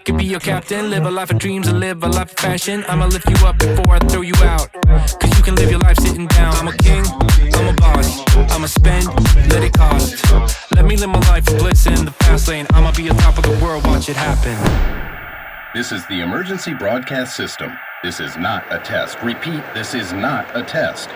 could be your captain. Live a life of dreams and live a life of fashion. I'ma lift you up before I throw you out, cause you can live your life sitting down. I'm a king, I'm a boss, I'ma spend, let it cost. Let me live my life of bliss in the fast lane. I'ma be on top of the world, watch it happen. This is the emergency broadcast system. This is not a test. Repeat, this is not a test.